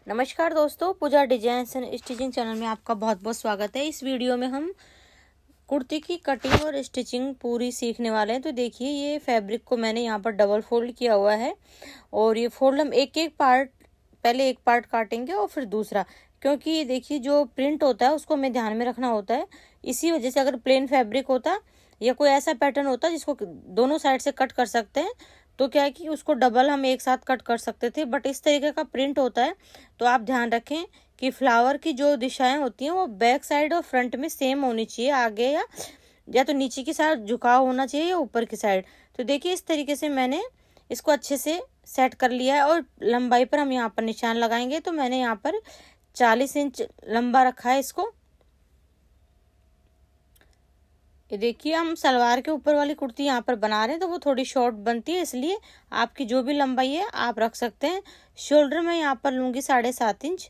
नमस्कार दोस्तों, पूजा designs and stitching channel में आपका बहुत बहुत स्वागत है। इस वीडियो में हम कुर्ती की कटिंग और स्टिचिंग पूरी सीखने वाले हैं। तो देखिए, ये फैब्रिक को मैंने यहाँ पर डबल फोल्ड किया हुआ है और ये फोल्ड हम एक एक पार्ट, पहले एक पार्ट काटेंगे और फिर दूसरा, क्योंकि ये देखिए जो प्रिंट होता है उसको हमें ध्यान में रखना होता है। इसी वजह से अगर प्लेन फैब्रिक होता या कोई ऐसा पैटर्न होता जिसको दोनों साइड से कट कर सकते हैं तो क्या है कि उसको डबल हम एक साथ कट कर सकते थे, बट इस तरीके का प्रिंट होता है तो आप ध्यान रखें कि फ्लावर की जो दिशाएं होती हैं वो बैक साइड और फ्रंट में सेम होनी चाहिए, आगे या तो नीचे की साइड झुकाव होना चाहिए या ऊपर की साइड। तो देखिए, इस तरीके से मैंने इसको अच्छे से सेट कर लिया है और लंबाई पर हम यहाँ पर निशान लगाएंगे। तो मैंने यहाँ पर 40 इंच लंबा रखा है इसको। ये देखिए, हम सलवार के ऊपर वाली कुर्ती यहाँ पर बना रहे हैं तो वो थोड़ी शॉर्ट बनती है, इसलिए आपकी जो भी लंबाई है आप रख सकते हैं। शोल्डर में यहाँ पर लूंगी 7.5 इंच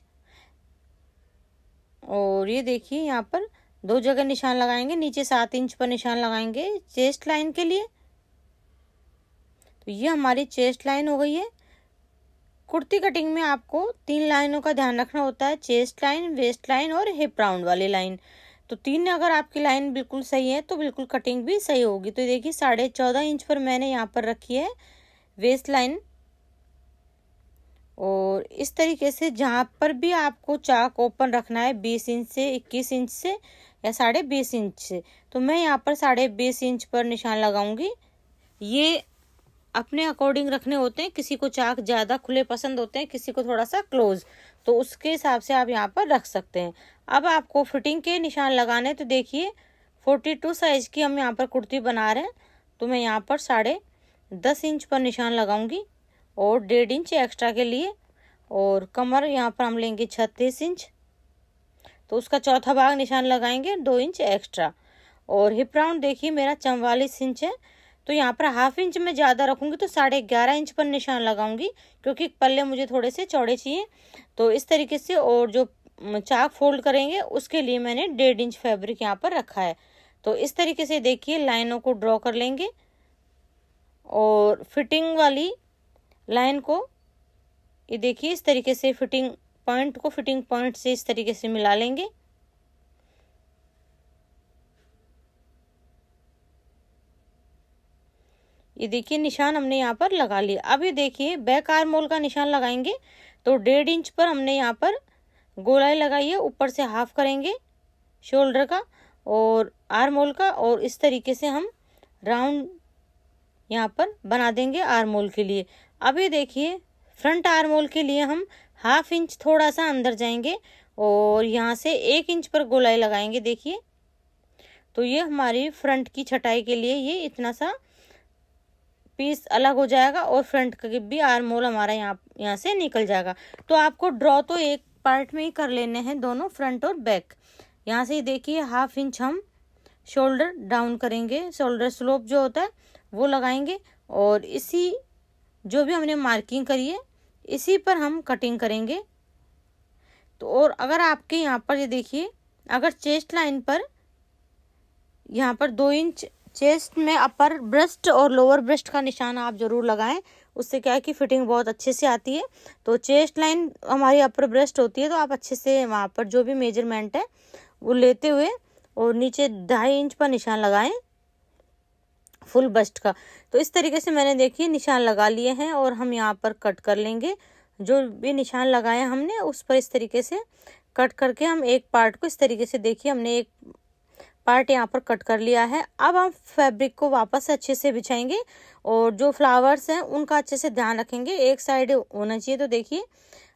और ये देखिए यहाँ पर दो जगह निशान लगाएंगे, नीचे 7 इंच पर निशान लगाएंगे चेस्ट लाइन के लिए। तो ये हमारी चेस्ट लाइन हो गई है। कुर्ती कटिंग में आपको 3 लाइनों का ध्यान रखना होता है, चेस्ट लाइन, वेस्ट लाइन और हिप राउंड वाली लाइन। तो 3 अगर आपकी लाइन बिल्कुल सही है तो बिल्कुल कटिंग भी सही होगी। तो देखिए 14.5 इंच पर मैंने यहाँ पर रखी है वेस्ट लाइन और इस तरीके से जहाँ पर भी आपको चाक ओपन रखना है 20 इंच से, 21 इंच से या 20.5 इंच से, तो मैं यहाँ पर 20.5 इंच पर निशान लगाऊंगी। ये अपने अकॉर्डिंग रखने होते हैं, किसी को चाक ज़्यादा खुले पसंद होते हैं, किसी को थोड़ा सा क्लोज, तो उसके हिसाब से आप यहाँ पर रख सकते हैं। अब आपको फिटिंग के निशान लगाने, तो देखिए 42 साइज की हम यहाँ पर कुर्ती बना रहे हैं तो मैं यहाँ पर 10.5 इंच पर निशान लगाऊंगी और 1.5 इंच एक्स्ट्रा के लिए, और कमर यहाँ पर हम लेंगे 36 इंच तो उसका चौथा भाग निशान लगाएंगे 2 इंच एक्स्ट्रा। और हिप राउंड देखिए मेरा 44 इंच है तो यहाँ पर हाफ इंच में ज़्यादा रखूंगी तो 11.5 इंच पर निशान लगाऊंगी, क्योंकि पल्ले मुझे थोड़े से चौड़े चाहिए। तो इस तरीके से, और जो चाक फोल्ड करेंगे उसके लिए मैंने 1.5 इंच फैब्रिक यहाँ पर रखा है। तो इस तरीके से देखिए लाइनों को ड्रॉ कर लेंगे और फिटिंग वाली लाइन को, ये देखिए इस तरीके से फिटिंग पॉइंट को फिटिंग पॉइंट से इस तरीके से मिला लेंगे। ये देखिए निशान हमने यहाँ पर लगा लिया। अब ये देखिए बैक आर्म होल का निशान लगाएंगे तो 1.5 इंच पर हमने यहाँ पर गोलाई लगाई है, ऊपर से हाफ करेंगे शोल्डर का और आर्म होल का, और इस तरीके से हम राउंड यहाँ पर बना देंगे आर्म होल के लिए। अब ये देखिए फ्रंट आर्म होल के लिए हम हाफ इंच थोड़ा सा अंदर जाएंगे और यहाँ से 1 इंच पर गोलाई लगाएंगे। देखिए, तो ये हमारी फ्रंट की छटाई के लिए ये इतना सा पीस अलग हो जाएगा और फ्रंट का भी आर्म होल हमारा यहाँ से निकल जाएगा। तो आपको ड्रॉ तो एक पार्ट में ही कर लेने हैं, दोनों फ्रंट और बैक। यहाँ से देखिए हाफ इंच हम शोल्डर डाउन करेंगे, शोल्डर स्लोप जो होता है वो लगाएंगे और इसी जो भी हमने मार्किंग करी है इसी पर हम कटिंग करेंगे। तो और अगर आपके यहाँ पर ये देखिए, अगर चेस्ट लाइन पर यहाँ पर 2 इंच चेस्ट में अपर ब्रेस्ट और लोअर ब्रेस्ट का निशान आप जरूर लगाएं, उससे क्या है कि फिटिंग बहुत अच्छे से आती है। तो चेस्ट लाइन हमारी अपर ब्रेस्ट होती है तो आप अच्छे से वहाँ पर जो भी मेजरमेंट है वो लेते हुए और नीचे 2.5 इंच पर निशान लगाएं फुल बस्ट का। तो इस तरीके से मैंने देखिए निशान लगा लिए हैं और हम यहाँ पर कट कर लेंगे। जो भी निशान लगाए हमने उस पर इस तरीके से कट करके हम एक पार्ट को इस तरीके से, देखिए हमने एक पार्ट यहाँ पर कट कर लिया है। अब हम फैब्रिक को वापस से अच्छे से बिछाएंगे और जो फ्लावर्स हैं उनका अच्छे से ध्यान रखेंगे, एक साइड होना चाहिए। तो देखिए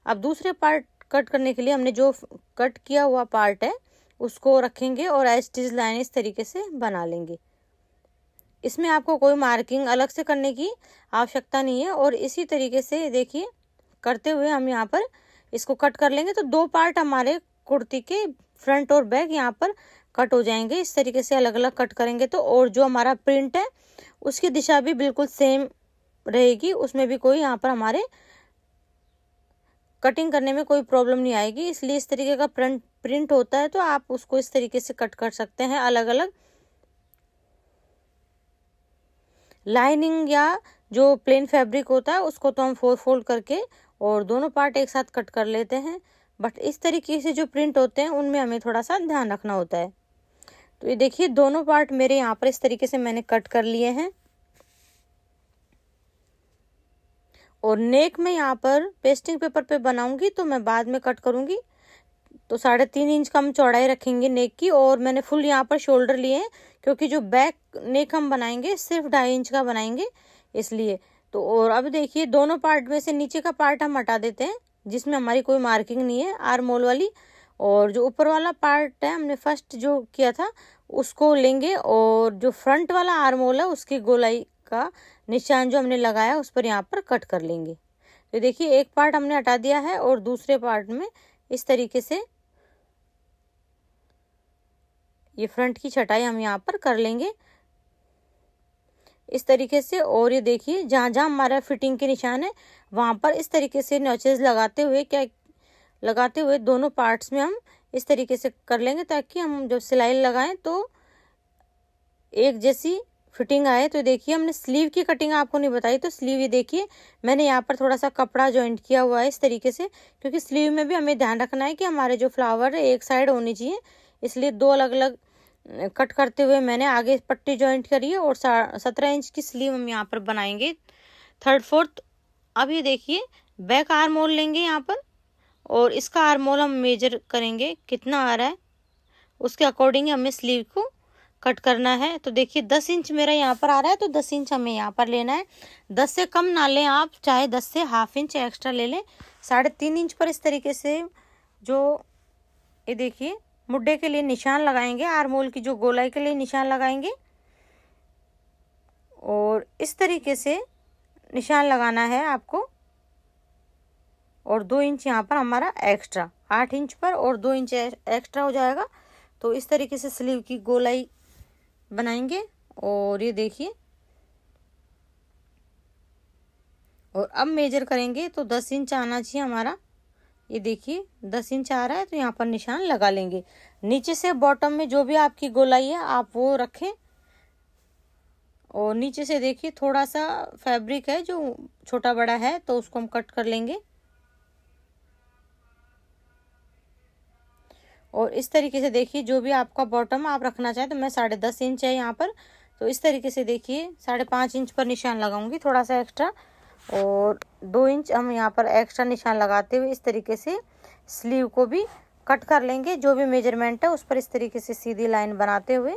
अब दूसरे पार्ट कट करने के लिए हमने जो कट किया हुआ पार्ट है उसको रखेंगे और स्टिच लाइन इस तरीके से बना लेंगे। इसमें आपको कोई मार्किंग अलग से करने की आवश्यकता नहीं है और इसी तरीके से देखिए करते हुए हम यहाँ पर इसको कट कर लेंगे। तो 2 पार्ट हमारे कुर्ती के फ्रंट और बैक यहाँ पर कट हो जाएंगे। इस तरीके से अलग अलग कट करेंगे तो, और जो हमारा प्रिंट है उसकी दिशा भी बिल्कुल सेम रहेगी, उसमें भी कोई यहाँ पर हमारे कटिंग करने में कोई प्रॉब्लम नहीं आएगी। इसलिए इस तरीके का प्रिंट होता है तो आप उसको इस तरीके से कट कर सकते हैं अलग अलग। लाइनिंग या जो प्लेन फैब्रिक होता है उसको तो हम 4 फोल्ड करके और दोनों पार्ट एक साथ कट कर लेते हैं। बट इस तरीके से जो प्रिंट होते हैं उनमें हमें थोड़ा सा ध्यान रखना होता है। तो ये देखिए दोनों पार्ट मेरे यहाँ पर इस तरीके से मैंने कट कर लिए हैं। और नेक में यहाँ पर पेस्टिंग पेपर पे बनाऊंगी तो मैं बाद में कट करूंगी। तो 3.5 इंच का हम चौड़ाई रखेंगे नेक की। और मैंने फुल यहाँ पर शोल्डर लिए हैं क्योंकि जो बैक नेक हम बनाएंगे सिर्फ 2.5 इंच का बनाएंगे इसलिए। तो और अब देखिए दोनों पार्ट में से नीचे का पार्ट हम हटा देते हैं जिसमें हमारी कोई मार्किंग नहीं है आर्म होल वाली। और जो ऊपर वाला पार्ट है हमने फर्स्ट जो किया था उसको लेंगे और जो फ्रंट वाला आर्म होल है उसकी गोलाई का निशान जो हमने लगाया उस पर यहाँ पर कट कर लेंगे। तो देखिए एक पार्ट हमने हटा दिया है और दूसरे पार्ट में इस तरीके से ये फ्रंट की छटाई हम यहाँ पर कर लेंगे इस तरीके से। और ये देखिए जहाँ जहाँ हमारा फिटिंग के निशान है वहां पर इस तरीके से नॉचेस लगाते हुए दोनों पार्ट्स में हम इस तरीके से कर लेंगे ताकि हम जब सिलाई लगाएं तो एक जैसी फिटिंग आए। तो देखिए हमने स्लीव की कटिंग आपको नहीं बताई, तो स्लीव ये देखिए मैंने यहाँ पर थोड़ा सा कपड़ा जॉइंट किया हुआ है इस तरीके से, क्योंकि स्लीव में भी हमें ध्यान रखना है कि हमारे जो फ्लावर है एक साइड होनी चाहिए, इसलिए 2 अलग अलग कट करते हुए मैंने आगे पट्टी जॉइंट करी है। और 17 इंच की स्लीव हम यहाँ पर बनाएंगे 3rd 4th। अब ये देखिए बैक आर्म होल लेंगे यहाँ पर और इसका आर्म होल हम मेजर करेंगे कितना आ रहा है, उसके अकॉर्डिंग हमें स्लीव को कट करना है। तो देखिए 10 इंच मेरा यहाँ पर आ रहा है, तो 10 इंच हमें यहाँ पर लेना है। 10 से कम ना लें आप, चाहे 10 से ½ इंच एक्स्ट्रा ले लें। 3.5 इंच पर इस तरीके से जो ये देखिए मुड्डे के लिए निशान लगाएंगे, आर्म होल की जो गोलाई के लिए निशान लगाएंगे और इस तरीके से निशान लगाना है आपको। और 2 इंच यहाँ पर हमारा एक्स्ट्रा, 8 इंच पर और 2 इंच एक्स्ट्रा हो जाएगा। तो इस तरीके से स्लीव की गोलाई बनाएंगे। और ये देखिए और अब मेजर करेंगे तो 10 इंच आना चाहिए हमारा। ये देखिए 10 इंच आ रहा है, तो यहाँ पर निशान लगा लेंगे। नीचे से बॉटम में जो भी आपकी गोलाई है आप वो रखें। और नीचे से देखिए थोड़ा सा फैब्रिक है जो छोटा बड़ा है, तो उसको हम कट कर लेंगे। और इस तरीके से देखिए जो भी आपका बॉटम आप रखना चाहें, तो मैं 10.5 इंच है यहाँ पर, तो इस तरीके से देखिए 5.5 इंच पर निशान लगाऊंगी थोड़ा सा एक्स्ट्रा। और 2 इंच हम यहाँ पर एक्स्ट्रा निशान लगाते हुए इस तरीके से स्लीव को भी कट कर लेंगे। जो भी मेजरमेंट है उस पर इस तरीके से सीधी लाइन बनाते हुए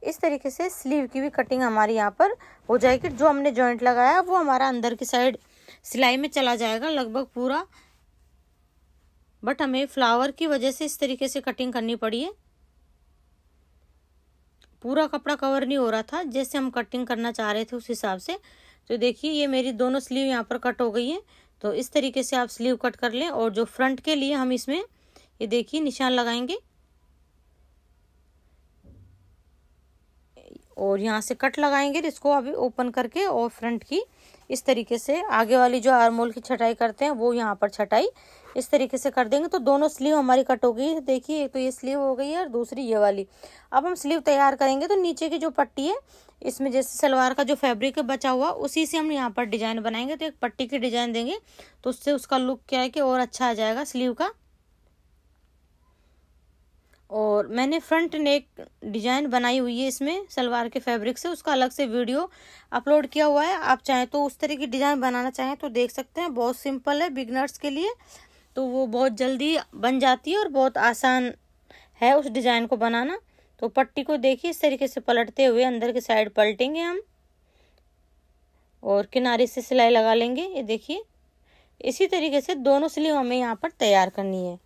इस तरीके से स्लीव की भी कटिंग हमारी यहाँ पर हो जाएगी। जो हमने जॉइंट लगाया वो हमारा अंदर की साइड सिलाई में चला जाएगा लगभग पूरा। बट हमें फ्लावर की वजह से इस तरीके से कटिंग करनी पड़ी है, पूरा कपड़ा कवर नहीं हो रहा था, जैसे हम कटिंग करना चाह रहे थे उस हिसाब से। तो देखिए ये मेरी दोनों स्लीव यहाँ पर कट हो गई है। तो इस तरीके से आप स्लीव कट कर लें। और जो फ्रंट के लिए हम इसमें ये देखिए निशान लगाएंगे और यहाँ से कट लगाएंगे इसको अभी ओपन करके। और फ्रंट की इस तरीके से आगे वाली जो आर्म होल की छटाई करते हैं वो यहाँ पर छटाई इस तरीके से कर देंगे। तो दोनों स्लीव हमारी कट हो गई है। देखिए एक तो ये स्लीव हो गई है और दूसरी ये वाली। अब हम स्लीव तैयार करेंगे। तो नीचे की जो पट्टी है इसमें जैसे सलवार का जो फैब्रिक है बचा हुआ उसी से हम यहाँ पर डिजाइन बनाएंगे। तो एक पट्टी की डिजाइन देंगे तो उससे उसका लुक क्या है कि और अच्छा आ जाएगा स्लीव का। और मैंने फ्रंट नेक डिजाइन बनाई हुई है इसमें सलवार के फैब्रिक से, उसका अलग से वीडियो अपलोड किया हुआ है। आप चाहें तो उस तरह की डिजाइन बनाना चाहें तो देख सकते हैं। बहुत सिंपल है बिगनर्स के लिए, तो वो बहुत जल्दी बन जाती है और बहुत आसान है उस डिजाइन को बनाना। तो पट्टी को देखिए इस तरीके से पलटते हुए अंदर की साइड पलटेंगे हम और किनारे से सिलाई लगा लेंगे। ये देखिए इसी तरीके से दोनों स्लीव हमें यहाँ पर तैयार करनी है।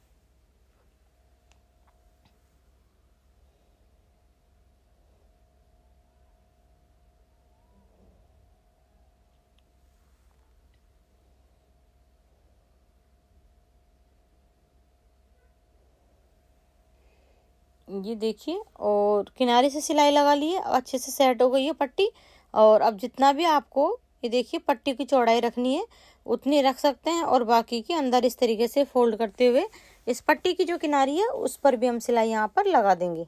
ये देखिए और किनारे से सिलाई लगा ली है, अच्छे से सेट हो गई है पट्टी। और अब जितना भी आपको ये देखिए पट्टी की चौड़ाई रखनी है उतनी रख सकते हैं और बाकी के अंदर इस तरीके से फोल्ड करते हुए इस पट्टी की जो किनारी है उस पर भी हम सिलाई यहाँ पर लगा देंगे।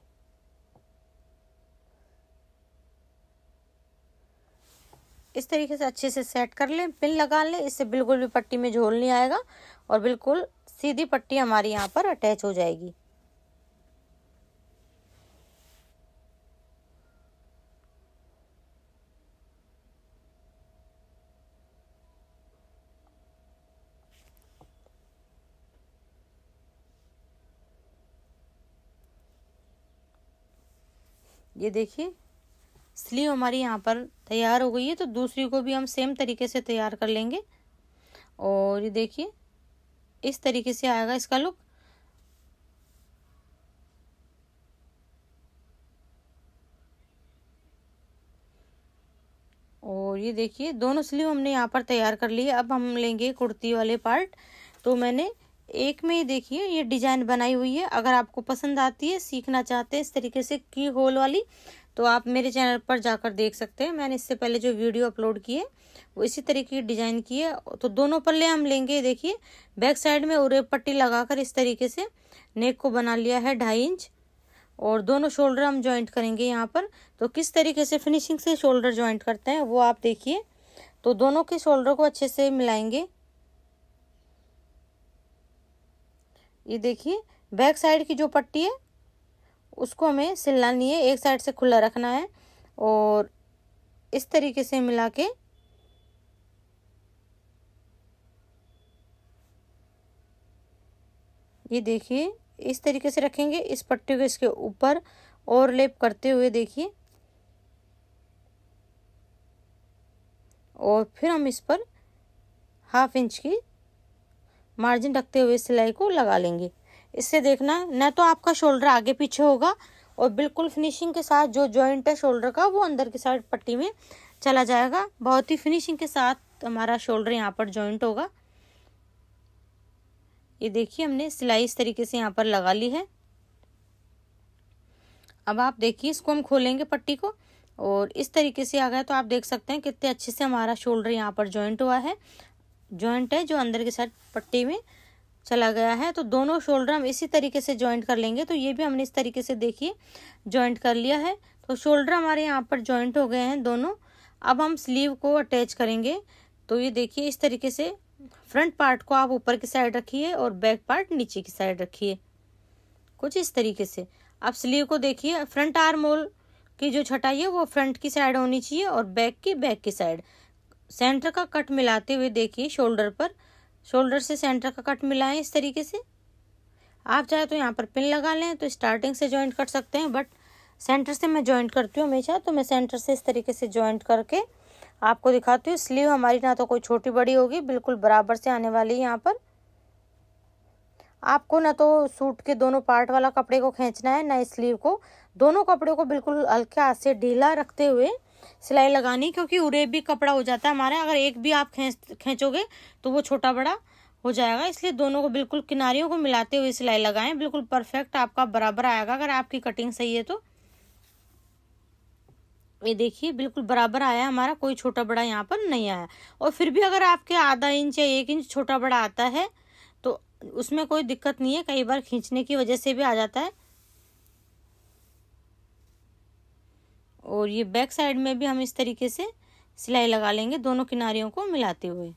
इस तरीके से अच्छे से सेट कर लें, पिन लगा लें, इससे बिल्कुल भी पट्टी में झोल नहीं आएगा और बिल्कुल सीधी पट्टी हमारी यहाँ पर अटैच हो जाएगी। ये देखिए स्लीव हमारी यहाँ पर तैयार हो गई है, तो दूसरी को भी हम सेम तरीके से तैयार कर लेंगे। और ये देखिए इस तरीके से आएगा इसका लुक। और ये देखिए दोनों स्लीव हमने यहाँ पर तैयार कर ली है। अब हम लेंगे कुर्ती वाले पार्ट। तो मैंने एक में ही देखिए ये डिजाइन बनाई हुई है। अगर आपको पसंद आती है, सीखना चाहते हैं इस तरीके से की होल वाली, तो आप मेरे चैनल पर जाकर देख सकते हैं। मैंने इससे पहले जो वीडियो अपलोड की है वो इसी तरीके की डिजाइन की है। तो दोनों पल्ले हम लेंगे। देखिए बैक साइड में उरे पट्टी लगाकर इस तरीके से नेक को बना लिया है 2.5 इंच। और दोनों शोल्डर हम जॉइंट करेंगे यहाँ पर। तो किस तरीके से फिनिशिंग से शोल्डर जॉइंट करते हैं वो आप देखिए। तो दोनों के शोल्डर को अच्छे से मिलाएंगे। ये देखिए बैक साइड की जो पट्टी है उसको हमें सिलना नहीं है, एक साइड से खुला रखना है। और इस तरीके से मिला के ये देखिए इस तरीके से रखेंगे। इस पट्टी को इसके ऊपर ओवरलैप करते हुए देखिए, और फिर हम इस पर 1/2 इंच की मार्जिन रखते हुए सिलाई को लगा लेंगे। इससे देखना न तो आपका शोल्डर आगे पीछे होगा और बिल्कुल फिनिशिंग के साथ जो जॉइंट है शोल्डर का वो अंदर की साइड पट्टी में चला जाएगा। बहुत ही फिनिशिंग के साथ हमारा शोल्डर यहाँ पर जॉइंट होगा। ये देखिए हमने सिलाई इस तरीके से यहाँ पर लगा ली है। अब आप देखिए इसको हम खोलेंगे पट्टी को, और इस तरीके से आ गया तो आप देख सकते हैं कितने अच्छे से हमारा शोल्डर यहाँ पर जॉइंट हुआ है। जॉइंट है जो अंदर की साइड पट्टी में चला गया है। तो दोनों शोल्डर हम इसी तरीके से जॉइंट कर लेंगे। तो ये भी हमने इस तरीके से देखिए जॉइंट कर लिया है। तो शोल्डर हमारे यहाँ पर जॉइंट हो गए हैं दोनों। अब हम स्लीव को अटैच करेंगे। तो ये देखिए इस तरीके से फ्रंट पार्ट को आप ऊपर की साइड रखिए और बैक पार्ट नीचे की साइड रखिए, कुछ इस तरीके से। आप स्लीव को देखिए, फ्रंट आर्म होल की जो छटाई है वो फ्रंट की साइड होनी चाहिए और बैक की साइड। सेंटर का कट मिलाते हुए देखिए शोल्डर पर, शोल्डर से सेंटर का कट मिलाएं इस तरीके से। आप चाहे तो यहाँ पर पिन लगा लें, तो स्टार्टिंग से जॉइंट कर सकते हैं, बट सेंटर से मैं जॉइंट करती हूँ हमेशा। तो मैं सेंटर से इस तरीके से जॉइंट करके आपको दिखाती हूँ। स्लीव हमारी ना तो कोई छोटी बड़ी होगी, बिल्कुल बराबर से आने वाली है। यहाँ पर आपको ना तो सूट के दोनों पार्ट वाला कपड़े को खींचना है, ना स्लीव को। दोनों कपड़े को बिल्कुल हल्के हाथ से ढीला रखते हुए सिलाई लगानी, क्योंकि उरे भी कपड़ा हो जाता है हमारा। अगर एक भी आप खींचोगे तो वो छोटा बड़ा हो जाएगा, इसलिए दोनों को बिल्कुल किनारियों को मिलाते हुए सिलाई लगाएं। बिल्कुल परफेक्ट आपका बराबर आएगा अगर आपकी कटिंग सही है तो। ये देखिए बिल्कुल बराबर आया हमारा, कोई छोटा बड़ा यहाँ पर नहीं आया। और फिर भी अगर आपके आधा इंच या 1 इंच छोटा बड़ा आता है तो उसमें कोई दिक्कत नहीं है, कई बार खींचने की वजह से भी आ जाता है। और ये बैक साइड में भी हम इस तरीके से सिलाई लगा लेंगे दोनों किनारियों को मिलाते हुए।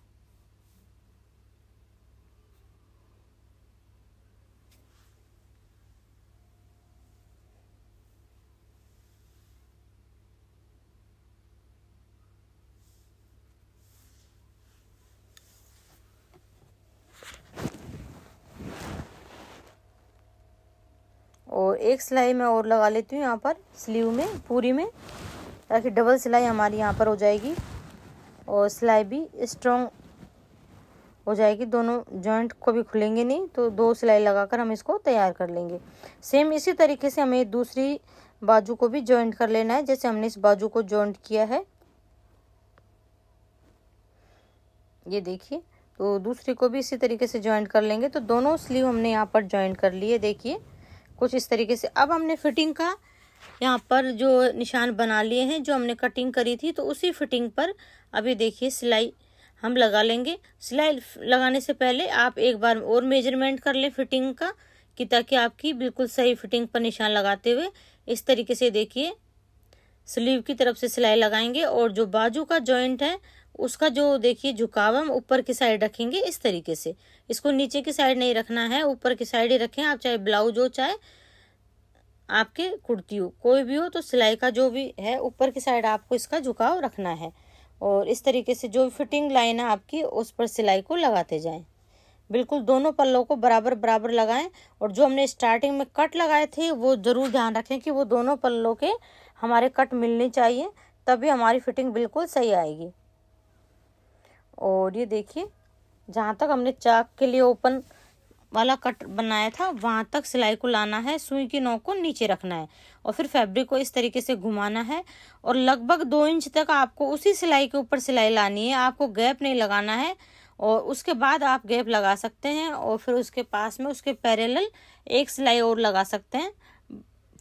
और एक सिलाई मैं और लगा लेती हूँ यहाँ पर स्लीव में पूरी में, ताकि डबल सिलाई हमारी यहाँ पर हो जाएगी और सिलाई भी स्ट्रॉन्ग हो जाएगी। दोनों जॉइंट को भी खुलेंगे नहीं, तो 2 सिलाई लगाकर हम इसको तैयार कर लेंगे। सेम इसी तरीके से हमें दूसरी बाजू को भी जॉइंट कर लेना है, जैसे हमने इस बाजू को जॉइंट किया है। ये देखिए, तो दूसरी को भी इसी तरीके से जॉइंट कर लेंगे। तो दोनों स्लीव हमने यहाँ पर जॉइंट कर लिए, देखिए कुछ इस तरीके से। अब हमने फिटिंग का यहाँ पर जो निशान बना लिए हैं, जो हमने कटिंग करी थी, तो उसी फिटिंग पर अभी देखिए सिलाई हम लगा लेंगे। सिलाई लगाने से पहले आप एक बार और मेजरमेंट कर लें फिटिंग का, कि ताकि आपकी बिल्कुल सही फिटिंग पर निशान लगाते हुए इस तरीके से देखिए स्लीव की तरफ से सिलाई लगाएंगे और जो बाजू का जॉइंट है उसका जो देखिए झुकाव हम ऊपर की साइड रखेंगे इस तरीके से। इसको नीचे की साइड नहीं रखना है, ऊपर की साइड ही रखें आप, चाहे ब्लाउज हो चाहे आपके कुर्ती हो, कोई भी हो। तो सिलाई का जो भी है ऊपर की साइड आपको इसका झुकाव रखना है और इस तरीके से जो फिटिंग लाइन है आपकी उस पर सिलाई को लगाते जाएं। बिल्कुल दोनों पल्लों को बराबर बराबर लगाएं और जो हमने स्टार्टिंग में कट लगाए थे वो ज़रूर ध्यान रखें कि वो दोनों पल्लों के हमारे कट मिलने चाहिए, तभी हमारी फिटिंग बिल्कुल सही आएगी। और ये देखिए जहाँ तक हमने चाक के लिए ओपन वाला कट बनाया था वहाँ तक सिलाई को लाना है, सुई की नोक को नीचे रखना है और फिर फैब्रिक को इस तरीके से घुमाना है और लगभग 2 इंच तक आपको उसी सिलाई के ऊपर सिलाई लानी है, आपको गैप नहीं लगाना है। और उसके बाद आप गैप लगा सकते हैं और फिर उसके पास में उसके पैरेलल एक सिलाई और लगा सकते हैं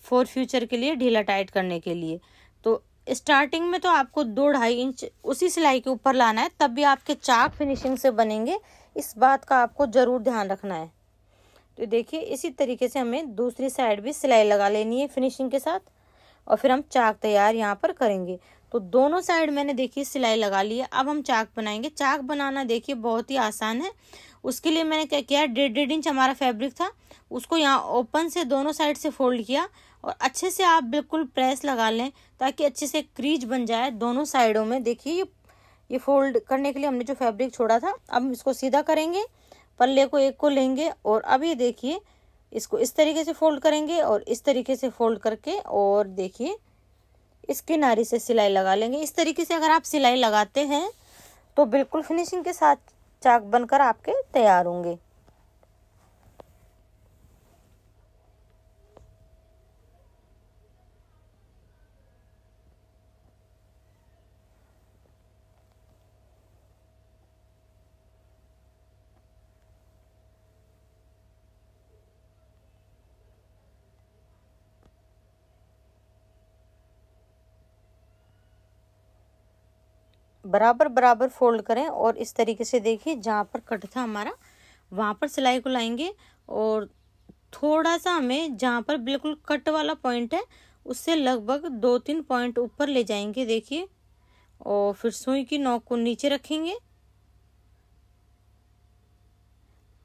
फॉर फ्यूचर के लिए, ढीला टाइट करने के लिए। तो स्टार्टिंग में तो आपको 2-2.5 इंच उसी सिलाई के ऊपर लाना है, तब भी आपके चाक फिनिशिंग से बनेंगे, इस बात का आपको ज़रूर ध्यान रखना है। तो देखिए इसी तरीके से हमें दूसरी साइड भी सिलाई लगा लेनी है फिनिशिंग के साथ और फिर हम चाक तैयार यहाँ पर करेंगे। तो दोनों साइड मैंने देखिए सिलाई लगा ली है। अब हम चाक बनाएंगे। चाक बनाना देखिए बहुत ही आसान है। उसके लिए मैंने क्या किया, 1.5 इंच हमारा फैब्रिक था, उसको यहाँ ओपन से दोनों साइड से फोल्ड किया और अच्छे से आप बिल्कुल प्रेस लगा लें ताकि अच्छे से क्रीज बन जाए दोनों साइडों में। देखिए ये फोल्ड करने के लिए हमने जो फैब्रिक छोड़ा था, अब हम इसको सीधा करेंगे, पल्ले को एक को लेंगे और अब ये देखिए इसको इस तरीके से फोल्ड करेंगे और इस तरीके से फोल्ड करके और देखिए इस किनारे से सिलाई लगा लेंगे। इस तरीके से अगर आप सिलाई लगाते हैं तो बिल्कुल फिनिशिंग के साथ चाक बनकर आपके तैयार होंगे। बराबर बराबर फोल्ड करें और इस तरीके से देखिए जहाँ पर कट था हमारा वहाँ पर सिलाई को लाएंगे और थोड़ा सा हमें जहाँ पर बिल्कुल कट वाला पॉइंट है उससे लगभग 2-3 पॉइंट ऊपर ले जाएंगे देखिए और फिर सुई की नोक को नीचे रखेंगे।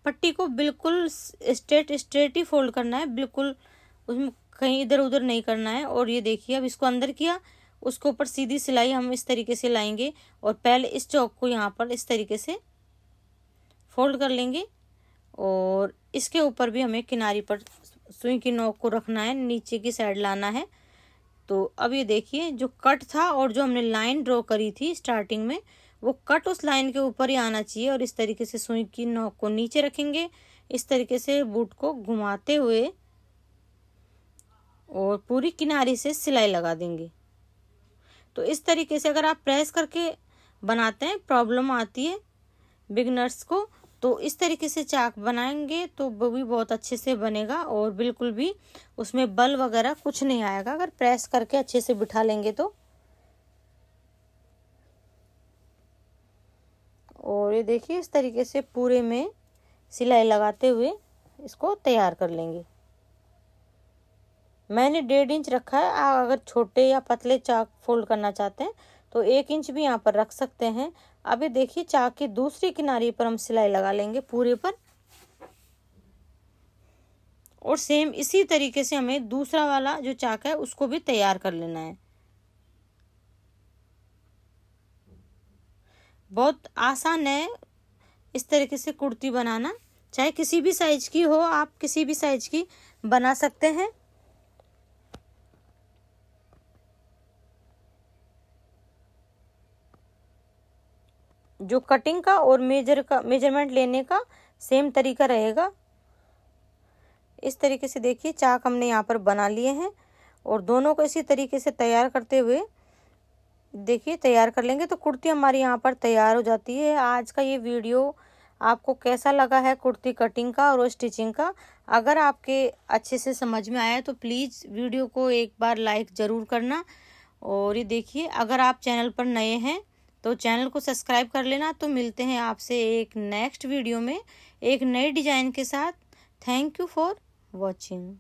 पट्टी को बिल्कुल स्ट्रेट ही फोल्ड करना है, बिल्कुल उसमें कहीं इधर उधर नहीं करना है। और ये देखिए अब इसको अंदर किया, उसके ऊपर सीधी सिलाई हम इस तरीके से लाएंगे और पहले इस चौक को यहाँ पर इस तरीके से फोल्ड कर लेंगे और इसके ऊपर भी हमें किनारी पर सुई की नोक को रखना है, नीचे की साइड लाना है। तो अब ये देखिए जो कट था और जो हमने लाइन ड्रॉ करी थी स्टार्टिंग में वो कट उस लाइन के ऊपर ही आना चाहिए और इस तरीके से सुई की नोक को नीचे रखेंगे, इस तरीके से बूट को घुमाते हुए और पूरी किनारी से सिलाई लगा देंगे। तो इस तरीके से अगर आप प्रेस करके बनाते हैं प्रॉब्लम आती है बिगनर्स को, तो इस तरीके से चाक बनाएंगे तो वो भी बहुत अच्छे से बनेगा और बिल्कुल भी उसमें बल वगैरह कुछ नहीं आएगा अगर प्रेस करके अच्छे से बिठा लेंगे तो। और ये देखिए इस तरीके से पूरे में सिलाई लगाते हुए इसको तैयार कर लेंगे। मैंने 1.5 इंच रखा है, आप अगर छोटे या पतले चाक फोल्ड करना चाहते हैं तो 1 इंच भी यहाँ पर रख सकते हैं। अभी देखिए चाक की दूसरी किनारी पर हम सिलाई लगा लेंगे पूरे पर और सेम इसी तरीके से हमें दूसरा वाला जो चाक है उसको भी तैयार कर लेना है। बहुत आसान है इस तरीके से कुर्ती बनाना, चाहे किसी भी साइज की हो आप किसी भी साइज की बना सकते हैं। जो कटिंग का और मेजरमेंट लेने का सेम तरीका रहेगा। इस तरीके से देखिए चाक हमने यहाँ पर बना लिए हैं और दोनों को इसी तरीके से तैयार करते हुए देखिए तैयार कर लेंगे तो कुर्ती हमारी यहाँ पर तैयार हो जाती है। आज का ये वीडियो आपको कैसा लगा है कुर्ती कटिंग का और स्टिचिंग का, अगर आपके अच्छे से समझ में आया तो प्लीज़ वीडियो को एक बार लाइक ज़रूर करना। और ये देखिए अगर आप चैनल पर नए हैं तो चैनल को सब्सक्राइब कर लेना। तो मिलते हैं आपसे एक नेक्स्ट वीडियो में एक नए डिज़ाइन के साथ। Thank you for watching.